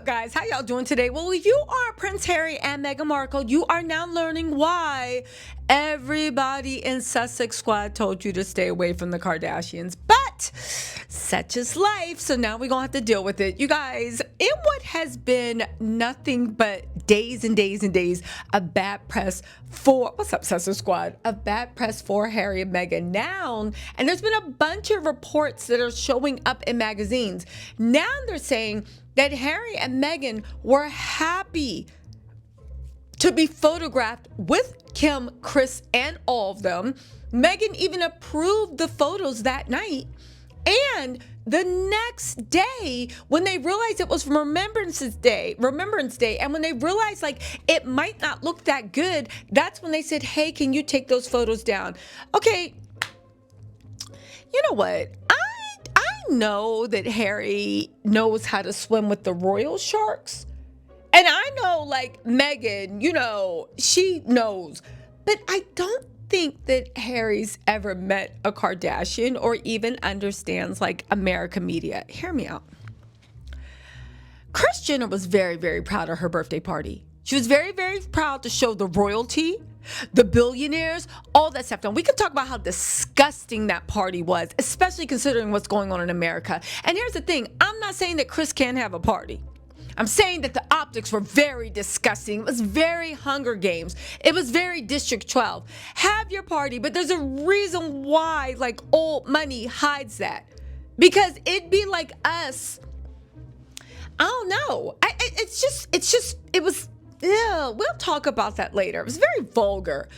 up, guys? How y'all doing today? Well, if you are Prince Harry and Meghan Markle, you are now learning why everybody in Sussex Squad told you to stay away from the Kardashians. But such is life, so now we're gonna have to deal with it. You guys, in what has been nothing but days and days and days of bad press for, what's up, Sussex Squad? Of bad press for Harry and Meghan now, and there's been a bunch of reports that are showing up in magazines. Now they're saying that Harry and Meghan were happy to be photographed with Kim, Kris, and all of them. Meghan even approved the photos that night. And the next day, when they realized it was Remembrance Day, and when they realized like it might not look that good, that's when they said, hey, can you take those photos down? Okay, you know what? I know that Harry knows how to swim with the royal sharks. And I know, like, Meghan, you know, she knows. But I don't think that Harry's ever met a Kardashian or even understands, like, American media. Hear me out. Kris Jenner was very, very proud of her birthday party. She was very, very proud to show the royalty, the billionaires, all that stuff. Now, we can talk about how disgusting that party was, especially considering what's going on in America. And here's the thing. I'm not saying that Kris can't have a party. I'm saying that the optics were very disgusting. It was very Hunger Games. It was very District 12. Have your party, but there's a reason why, like, old money hides that. Because it'd be like us. I don't know. It was, we'll talk about that later. It was very vulgar.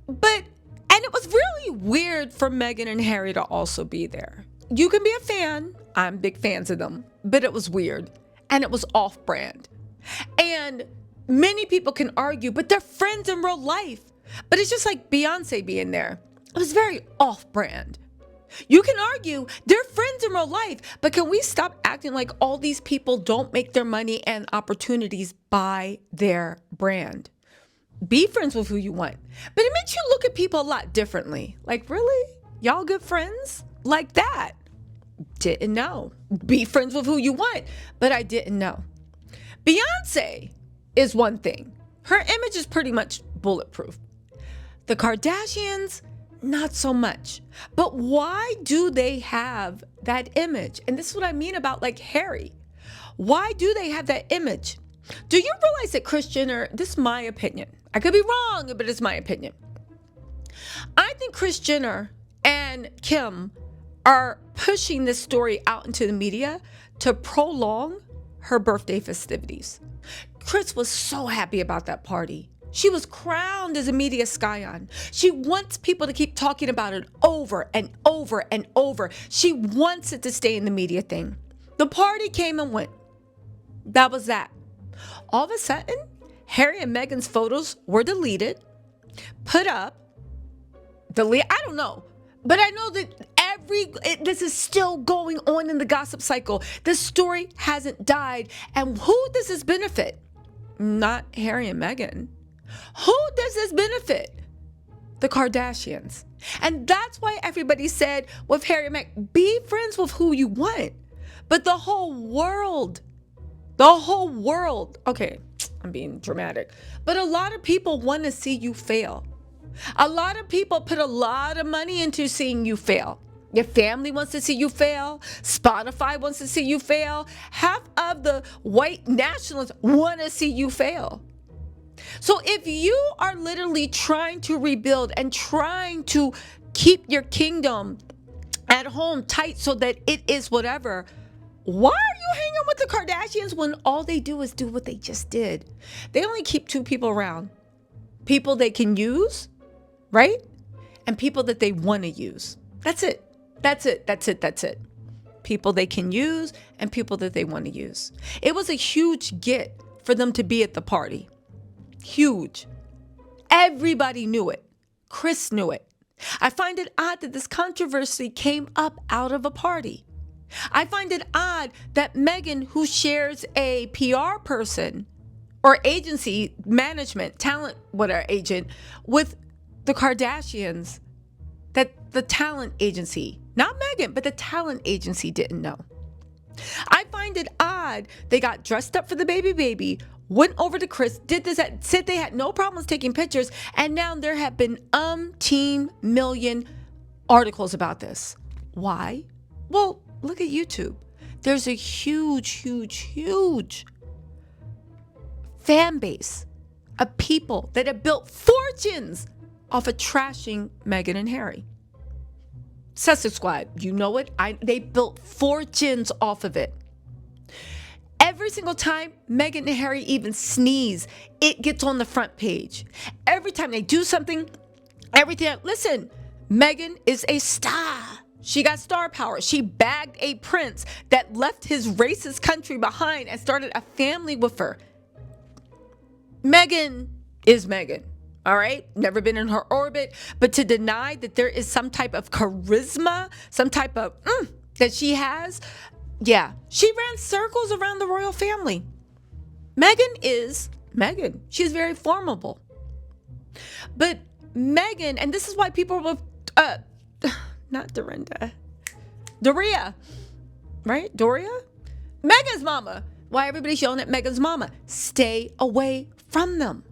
And it was really weird for Meghan and Harry to also be there. You can be a fan. I'm big fans of them. But it was weird. And it was off-brand. And many people can argue, but they're friends in real life. But it's just like Beyonce being there. It was very off-brand. You can argue they're friends in real life, but can we stop acting like all these people don't make their money and opportunities by their brand? Be friends with who you want. But it makes you look at people a lot differently. Like, really? Y'all good friends? Like that? Didn't know. Be friends with who you want, but I didn't know. Beyonce is one thing. Her image is pretty much bulletproof. The Kardashians, not so much. But why do they have that image? And this is what I mean about like Harry. Why do they have that image? Do you realize that Kris Jenner, this is my opinion. I could be wrong, but it's my opinion. I think Kris Jenner and Kim are pushing this story out into the media to prolong her birthday festivities. Kris was so happy about that party. She was crowned as a media scion. She wants people to keep talking about it over and over and over. She wants it to stay in the media thing. The party came and went. That was that. All of a sudden, Harry and Meghan's photos were deleted, put up, I don't know. But I know that this is still going on in the gossip cycle. The story hasn't died. And who does this benefit? Not Harry and Meghan. Who does this benefit? The Kardashians. And that's why everybody said with Harry and Meghan, be friends with who you want. But the whole world, okay, I'm being dramatic, but a lot of people want to see you fail. A lot of people put a lot of money into seeing you fail. Your family wants to see you fail. Spotify wants to see you fail. Half of the white nationalists want to see you fail. So if you are literally trying to rebuild and trying to keep your kingdom at home tight so that it is whatever, why are you hanging with the Kardashians when all they do is do what they just did? They only keep two people around. People they can use, right? And people that they want to use. That's it. People they can use and people that they want to use. It was a huge get for them to be at the party. Huge. Everybody knew it. Kris knew it. I find it odd that this controversy came up out of a party. I find it odd that Meghan, who shares a PR person or agency, management, talent, whatever agent, with the Kardashians, that the talent agency, not Meghan, but the talent agency didn't know. I find it odd Squad, they got dressed up for the baby, went over to Kris, did this, said they had no problems taking pictures, and now there have been million articles about this. Why? Well, look at YouTube. There's a huge fan base of people that have built fortunes off of trashing Meghan and Harry. Sussexes Squad, you know it. They built fortunes off of it. Every single time Meghan and Harry even sneeze, it gets on the front page. Every time they do something, everything. Listen, Meghan is a star. She got star power. She bagged a prince that left his racist country behind and started a family with her. Meghan is Meghan. All right. Never been in her orbit. But to deny that there is some type of charisma, some type of that she has. Yeah. She ran circles around the royal family. Meghan is Meghan. She's very formidable. But Meghan, and this is why people were, not Dorinda, Doria, right? Doria? Meghan's mama. Why everybody's yelling at Meghan's mama? Stay away from them.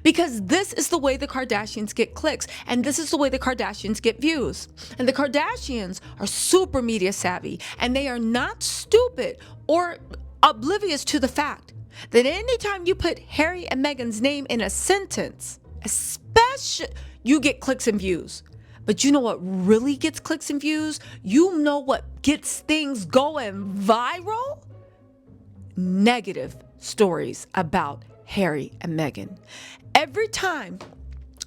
Because this is the way the Kardashians get clicks, and this is the way the Kardashians get views. And the Kardashians are super media savvy, and they are not stupid or oblivious to the fact that anytime you put Harry and Meghan's name in a sentence, especially, you get clicks and views. But you know what really gets clicks and views? You know what gets things going viral? Negative stories about Harry and Meghan. Every time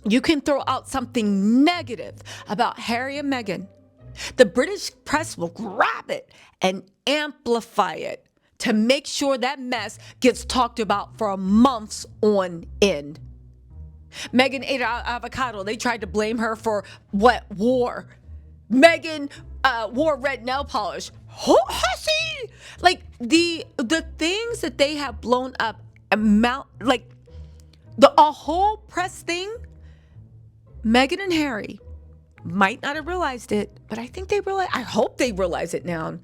you can throw out something negative about Harry and Meghan, the British press will grab it and amplify it to make sure that mess gets talked about for months on end. Meghan ate avocado. They tried to blame her for what? War. Meghan wore red nail polish. Hussy! Like the things that they have blown up amount, like a whole press thing. Meghan and Harry might not have realized it, but I think they realize. I hope they realize it now.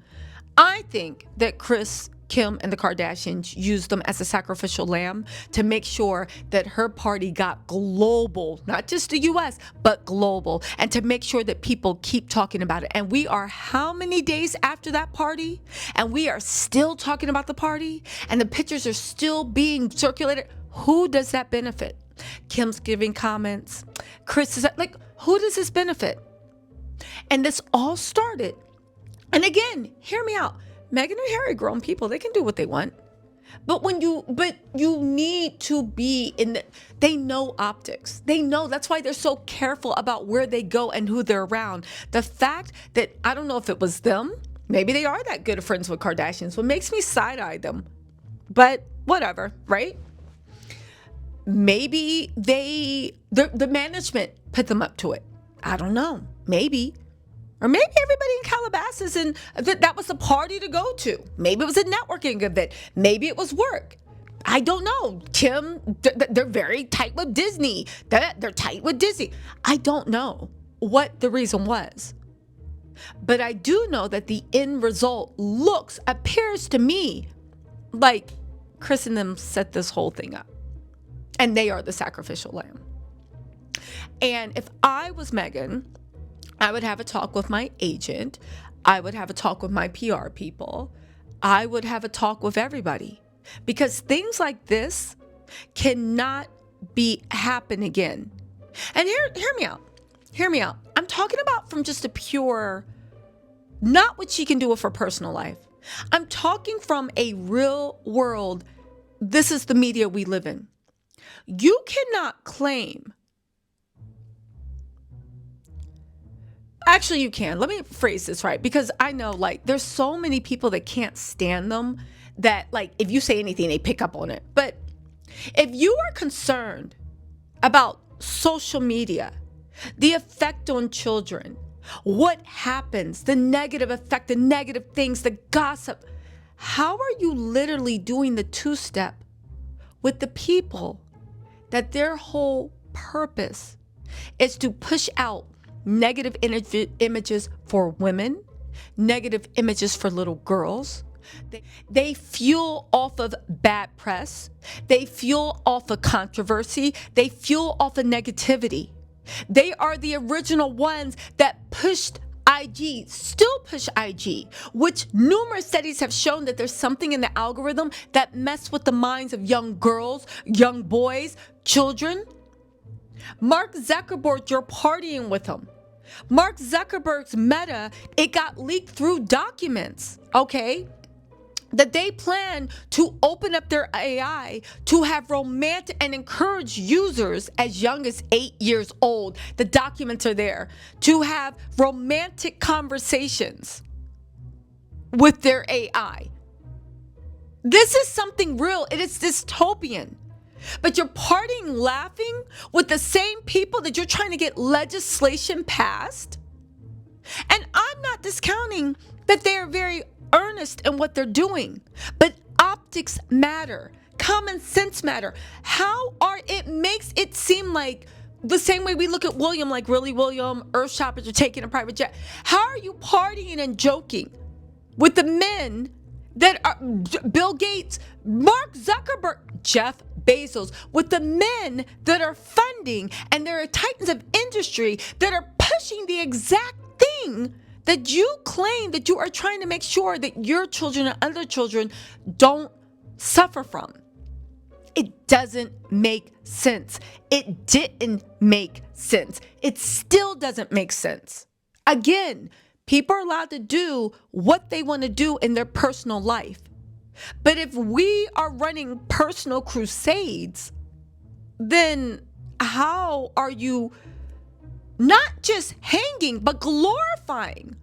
I think that Kris, Kim, and the Kardashians used them as a sacrificial lamb to make sure that her party got global, not just the US, but global, and to make sure that people keep talking about it. And we are how many days after that party? And we are still talking about the party, and the pictures are still being circulated. Who does that benefit? Kim's giving comments. Kris is like, who does this benefit? And this all started. And again, hear me out. Meghan and Harry, grown people, they can do what they want. But you need to be they know optics. They know, that's why they're so careful about where they go and who they're around. The fact that, I don't know if it was them, maybe they are that good of friends with Kardashians, what makes me side-eye them. But whatever, right? Maybe the management put them up to it. I don't know. Maybe. Or maybe everybody in Calabasas and that was the party to go to. Maybe it was a networking event. Maybe it was work. I don't know. Kim, they're very tight with Disney. They're tight with Disney. I don't know what the reason was. But I do know that the end result appears to me like Kris and them set this whole thing up. And they are the sacrificial lamb. And if I was Meghan, I would have a talk with my agent. I would have a talk with my PR people. I would have a talk with everybody. Because things like this cannot happen again. And hear me out. Hear me out. I'm talking about from just a pure, not what she can do with her personal life. I'm talking from a real world. This is the media we live in. You cannot claim. Actually, you can. Let me phrase this right, because I know, like, there's so many people that can't stand them that, like, if you say anything, they pick up on it. But if you are concerned about social media, the effect on children, what happens, the negative effect, the negative things, the gossip, how are you literally doing the two-step with the people that their whole purpose is to push out negative images for women, negative images for little girls, They fuel off of bad press. They fuel off of controversy. They fuel off of negativity. They are the original ones that pushed IG, still push IG, which numerous studies have shown that there's something in the algorithm that mess with the minds of young girls, young boys, children. Mark Zuckerberg, you're partying with him. Mark Zuckerberg's Meta, it got leaked through documents, okay? That they plan to open up their AI to have romantic and encourage users as young as 8 years old. The documents are there to have romantic conversations with their AI. This is something real. It is dystopian. But you're partying laughing with the same people that you're trying to get legislation passed. And I'm not discounting that they are very earnest in what they're doing, but optics matter, common sense matter. It makes it seem like the same way we look at William, like, really, William, Earth shoppers are taking a private jet. How are you partying and joking with the men that are Bill Gates, Mark Zuckerberg, Jeff Bezos, with the men that are funding and they're titans of industry that are pushing the exact thing that you claim that you are trying to make sure that your children and other children don't suffer from? It doesn't make sense. It didn't make sense. It still doesn't make sense. Again, people are allowed to do what they want to do in their personal life. But if we are running personal crusades, then how are you not just hanging, but glorifying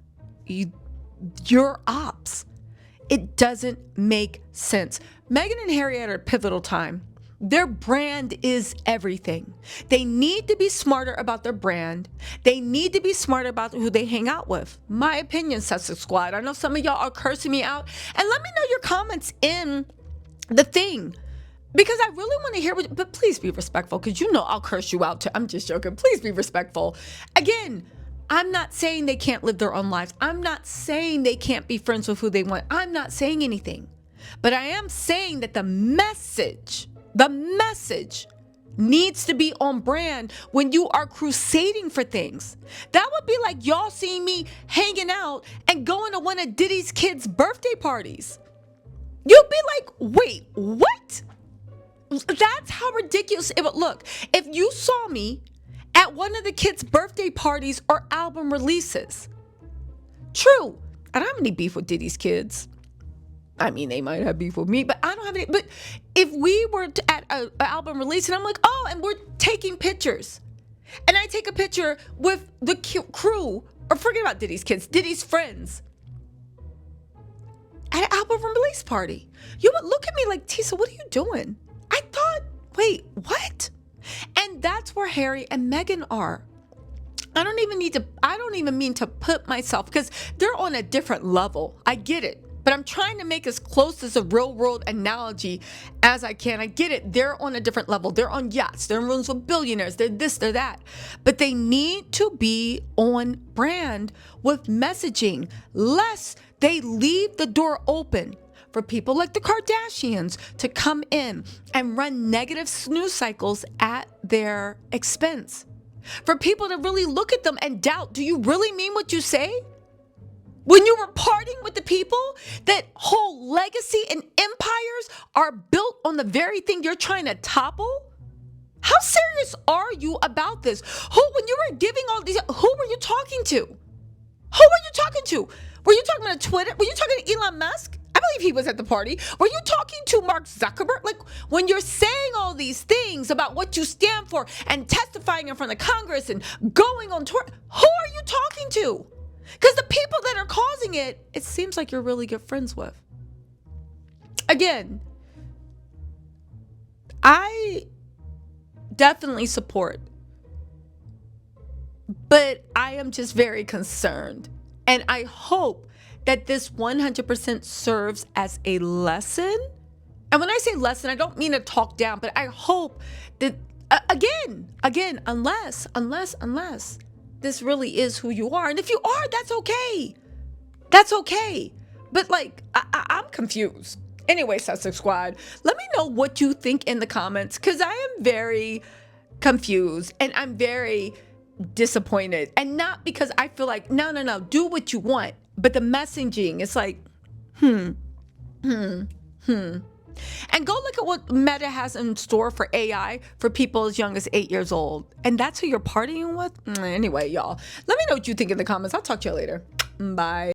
your ops? It doesn't make sense. Meghan and Harry are at a pivotal time. Their brand is everything. They need to be smarter about their brand. They need to be smarter about who they hang out with. My opinion, Sussex Squad. I know some of y'all are cursing me out. And let me know your comments in the thing, because I really want to hear what, but please be respectful, because you know I'll curse you out too. I'm just joking. Please be respectful. Again, I'm not saying they can't live their own lives. I'm not saying they can't be friends with who they want. I'm not saying anything. But I am saying that the message needs to be on brand when you are crusading for things. That would be like y'all seeing me hanging out and going to one of Diddy's kids' birthday parties. You'd be like, wait, what? That's how ridiculous it would look if you saw me at one of the kids' birthday parties or album releases. True, I don't have any beef with Diddy's kids. I mean, they might have beef with me, but I don't have any. But if we were at an album release and I'm like, oh, and we're taking pictures, and I take a picture with the crew, or forget about Diddy's kids, Diddy's friends, at an album release party, you would look at me like, Tisa, what are you doing? I thought, wait, what? And that's where Harry and Meghan are. I don't even mean to put myself, because they're on a different level. I get it. But I'm trying to make as close as a real world analogy as I can. I get it. They're on a different level. They're on yachts. They're in rooms with billionaires. They're this, they're that. But they need to be on brand with messaging, lest they leave the door open for people like the Kardashians to come in and run negative snooze cycles at their expense. For people to really look at them and doubt, do you really mean what you say? When you were parting with the people that whole legacy and empires are built on the very thing you're trying to topple? How serious are you about this? When you were giving all these, who were you talking to? Who were you talking to? Were you talking to Twitter? Were you talking to Elon Musk? I believe he was at the party. Were you talking to Mark Zuckerberg? Like, when you're saying all these things about what you stand for and testifying in front of Congress and going on tour, who are you talking to? Because the people that are causing it, it seems like you're really good friends with. Again, I definitely support, but I am just very concerned. And I hope that this 100% serves as a lesson. And when I say lesson, I don't mean to talk down, but I hope that, again, unless this really is who you are. And if you are, that's okay. That's okay. But like, I'm confused. Anyway, Sussex Squad, let me know what you think in the comments, because I am very confused and I'm very disappointed. And not because I feel like, no, do what you want. But the messaging, it's like, And go look at what Meta has in store for AI for people as young as 8 years old. And that's who you're partying with? Anyway, y'all, let me know what you think in the comments. I'll talk to you later. Bye.